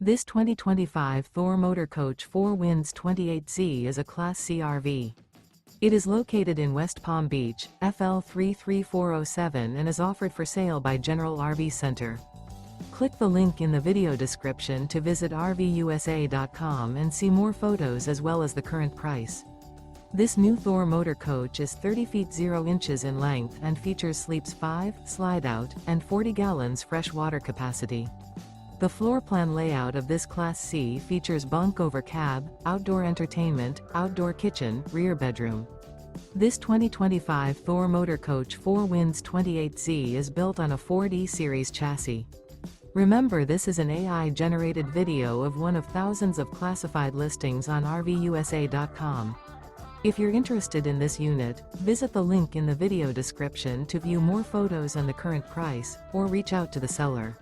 This 2025 Thor Motor Coach 4 Winds 28Z is a Class C RV. It is located in West Palm Beach, FL 33407 and is offered for sale by General RV Center. Click the link in the video description to visit RVUSA.com and see more photos as well as the current price. This new Thor Motor Coach is 30 feet 0 inches in length and features sleeps 5, slide-out, and 40 gallons fresh water capacity. The floor plan layout of this Class C features bunk over cab, outdoor entertainment, outdoor kitchen, rear bedroom. This 2025 Thor Motor Coach 4 Winds 28Z is built on a 4D series chassis. Remember, this is an AI-generated video of one of thousands of classified listings on RVUSA.com. If you're interested in this unit, visit the link in the video description to view more photos and the current price, or reach out to the seller.